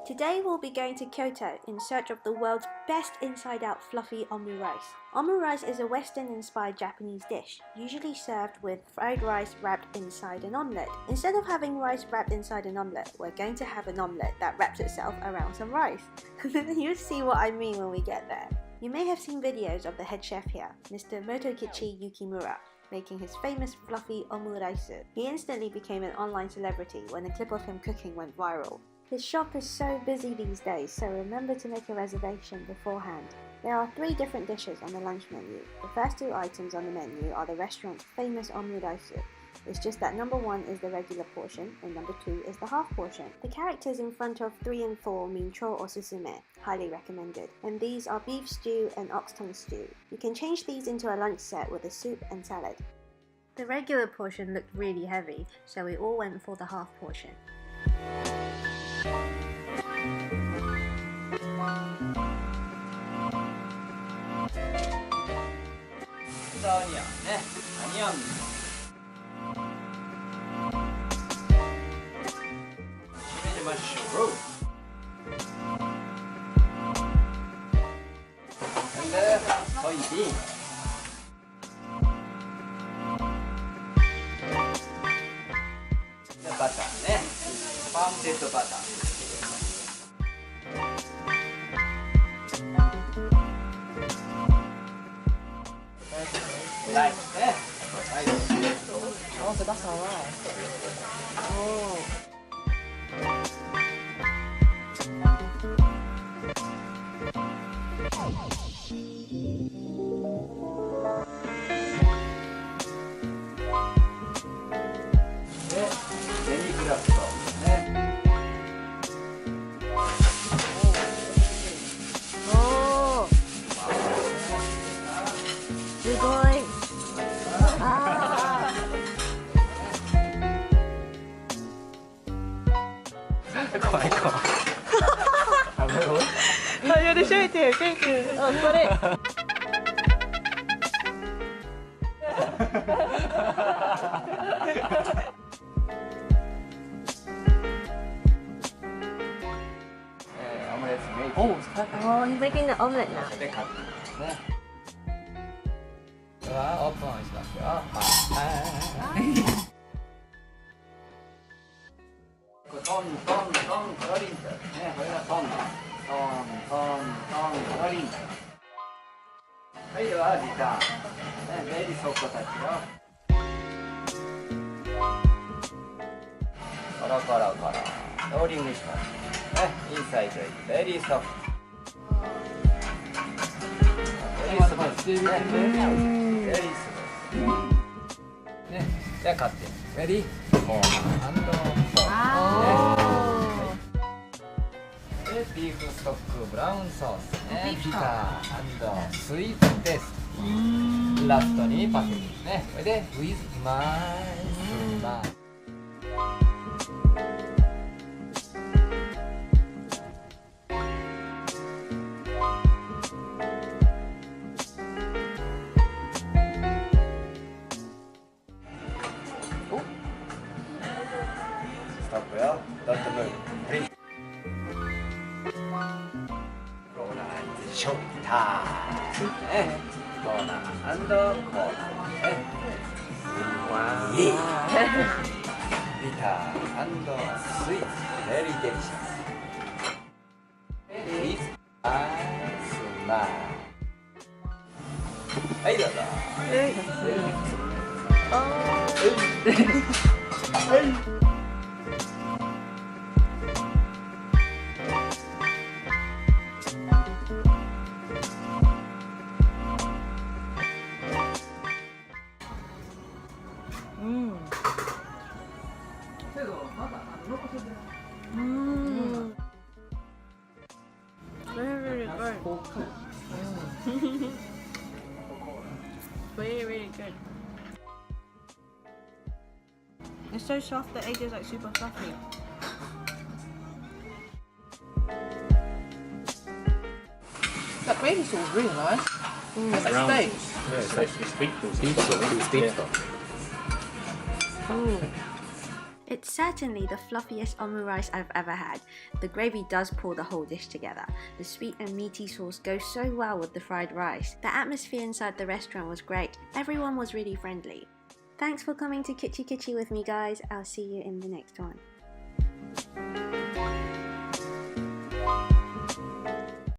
Today we'll be going to Kyoto in search of the world's best inside-out fluffy omurice. Omurice is a Western-inspired Japanese dish, usually served with fried rice wrapped inside an omelette. Instead of having rice wrapped inside an omelette, we're going to have an omelette that wraps itself around some rice. You'll see what I mean when we get there. You may have seen videos of the head chef here, Mr. Motokichi Yukimura, making his famous fluffy omurice. He instantly became an online celebrity when a clip of him cooking went viral. His shop is so busy these days, so remember to make a reservation beforehand. There are 3 different dishes on the lunch menu. The first 2 items on the menu are the restaurant's famous omurice. It's just that number 1 is the regular portion and number 2 is the half portion. The characters in front of 3 and 4 mean cho or susume, highly recommended. And these are beef stew and ox tongue stew. You can change these into a lunch set with a soup and salad. The regular portion looked really heavy, so we all went for the half portion. Oh, so that's alright. Oh. Ja, det kör till. Oh, sorry. Oh, he's making the omelette now. ではオープンしますよ。トントントントリントね、これがトントントントントリント。はい、ではリターンね、ベリーソフトタッチよ。コロコロコロローリングしますね、インサイドベリーソフト。ベリーソフトベリーソフトね、じゃあカッティングレディーフォーハンドフォーでビーフストックブラウンソースね、ビタースイーツテイストラストにパセリね、これでウィズマイマイストップよ、ドットムーブプリンローラーショッターね、コーナー&コーナーね、わービター&スイーツベリーデリシャスウィズアイスマーはいどうぞVery really good. It's so soft, the egg is like super fluffy. That gravy sauce is really nice. It's like steak. Yeah, it's actually steak sauce. Steak sauce. It It's certainly the fluffiest omurice I've ever had. The gravy does pull the whole dish together. The sweet and meaty sauce goes so well with the fried rice. The atmosphere inside the restaurant was great. Everyone was really friendly. Thanks for coming to Kichi Kichi with me, guys. I'll see you in the next one.